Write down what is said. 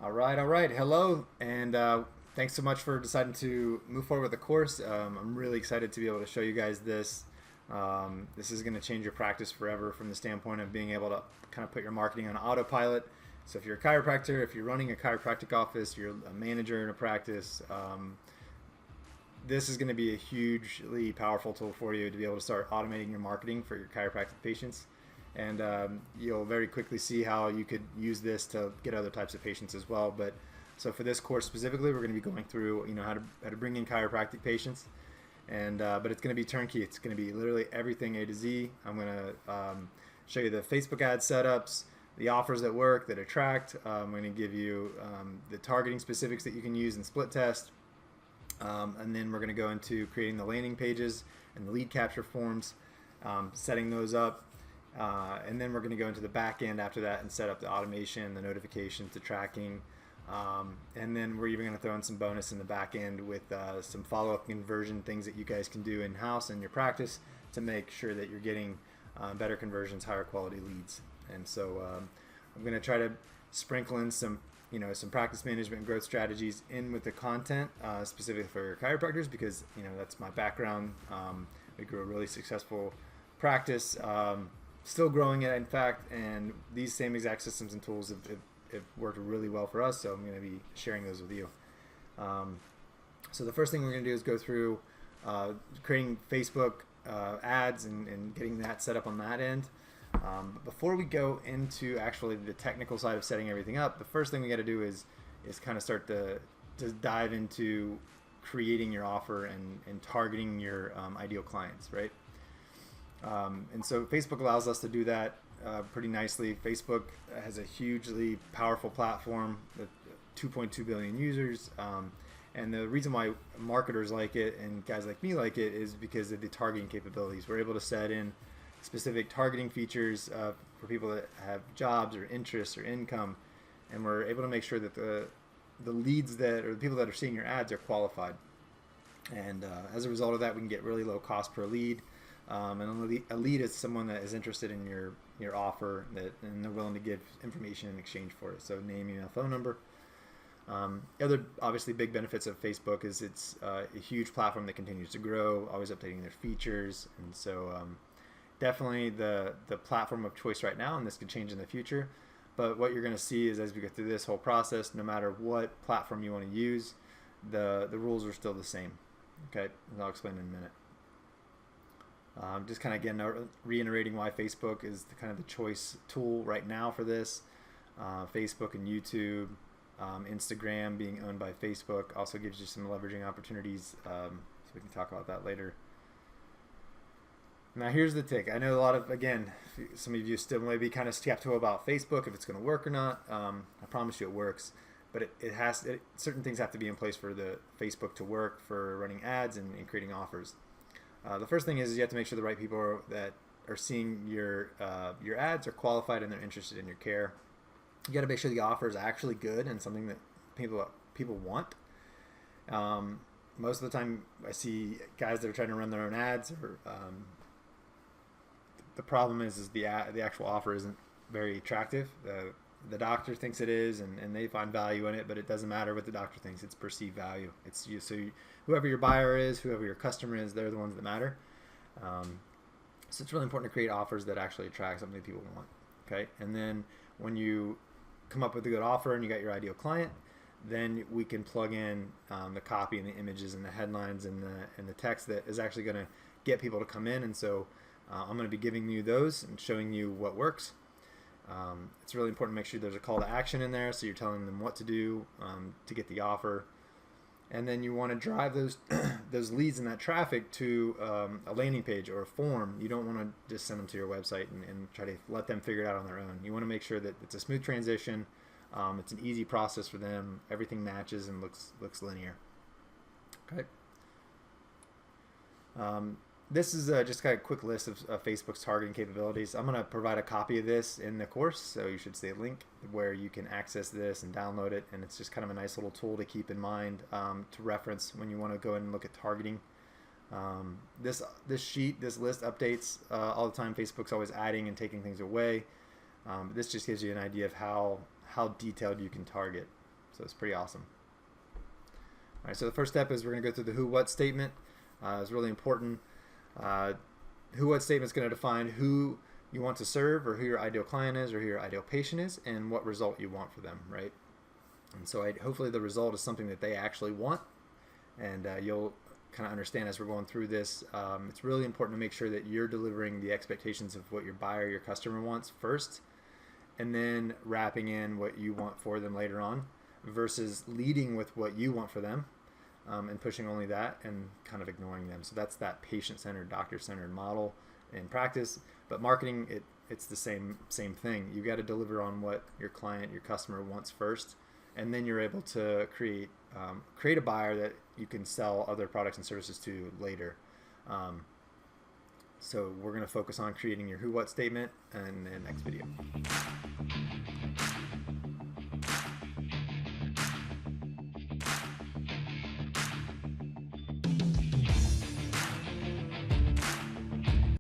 All right. Hello, and thanks so much for deciding to move forward with the course. I'm really excited to be able to show you guys this. This is going to change your practice forever from the standpoint of being able to kind of put your marketing on autopilot. So if you're a chiropractor, if you're running a chiropractic office, you're a manager in a practice, this is going to be a hugely powerful tool for you to be able to start automating your marketing for your chiropractic patients. And you'll very quickly see how you could use this to get other types of patients as well. But so for this course specifically, we're going to be going through how to bring in chiropractic patients, and but it's going to be turnkey. It's going to be literally everything A to Z. I'm going to show you the Facebook ad setups, the offers that work, that attract. I'm going to give you the targeting specifics that you can use in split test. And then we're going to go into creating the landing pages and the lead capture forms, setting those up. And then we're going to go into the back end after that and set up the automation, the notifications, the tracking. And then we're even going to throw in some bonus in the back end with some follow-up conversion things that you guys can do in-house in your practice to make sure that you're getting better conversions, higher quality leads. And so I'm going to try to sprinkle in some practice management and growth strategies in with the content specifically for chiropractors because that's my background. We grew a really successful practice, still growing it in fact, and these same exact systems and tools have worked really well for us, so I'm going to be sharing those with you. So the first thing we're going to do is go through creating Facebook ads and getting that set up on that end. But before we go into actually the technical side of setting everything up, the first thing we got to do is kind of start to dive into creating your offer and targeting your ideal clients, right? And so Facebook allows us to do that pretty nicely. Facebook has a hugely powerful platform with 2.2 billion users. And the reason why marketers like it and guys like me like it is because of the targeting capabilities. We're able to set in specific targeting features for people that have jobs or interests or income, and we're able to make sure that the leads that or the people that are seeing your ads are qualified. And as a result of that, we can get really low cost per lead. And a lead is someone that is interested in your offer and they're willing to give information in exchange for it. So name, email, phone number. Other obviously big benefits of Facebook is it's a huge platform that continues to grow, always updating their features, and so definitely the platform of choice right now, and this could change in the future. But what you're going to see is as we go through this whole process, no matter what platform you want to use, the rules are still the same. Okay, and I'll explain in a minute. Just kind of again reiterating why Facebook is kind of the choice tool right now for this. Facebook and YouTube, Instagram being owned by Facebook also gives you some leveraging opportunities. So we can talk about that later. Now here's the tick. I know a lot of, again, some of you still may be kind of skeptical about Facebook, if it's going to work or not. I promise you it works, but certain things have to be in place for the Facebook to work for running ads and creating offers. The first thing is you have to make sure the right people that are seeing your ads are qualified and they're interested in your care. You got to make sure the offer is actually good and something that people want. Most of the time, I see guys that are trying to run their own ads, or the problem is the actual offer isn't very attractive. The doctor thinks it is, and they find value in it, but it doesn't matter what the doctor thinks. It's perceived value. It's you. So whoever your buyer is, whoever your customer is, they're the ones that matter. So it's really important to create offers that actually attract something that people want. Okay, and then when you come up with a good offer and you got your ideal client, then we can plug in the copy and the images and the headlines and the text that is actually going to get people to come in. And so I'm going to be giving you those and showing you what works. It's really important to make sure there's a call to action in there, so you're telling them what to do to get the offer. And then you want to drive those those leads and that traffic to a landing page or a form. You don't want to just send them to your website and try to let them figure it out on their own. You want to make sure that it's a smooth transition. It's an easy process for them. Everything matches and looks linear. Okay. This is just kind of a quick list of Facebook's targeting capabilities. I'm going to provide a copy of this in the course, so you should see a link where you can access this and download it, and it's just kind of a nice little tool to keep in mind to reference when you want to go in and look at targeting. This list updates all the time. Facebook's always adding and taking things away. This just gives you an idea of how detailed you can target. So it's pretty awesome. All right, so the first step is we're going to go through the who what statement. It's really important. Who what statement is going to define who you want to serve, or who your ideal client is, or who your ideal patient is, and what result you want for them, right? And so hopefully the result is something that they actually want, and you'll kind of understand as we're going through this. It's really important to make sure that you're delivering the expectations of what your buyer, your customer wants first, and then wrapping in what you want for them later on, versus leading with what you want for them and pushing only that and kind of ignoring them. So that's that patient-centered, doctor-centered model in practice. But marketing, it's the same thing. You got to deliver on what your client, your customer wants first, and then you're able to create a buyer that you can sell other products and services to later. So we're going to focus on creating your who what statement in the next video.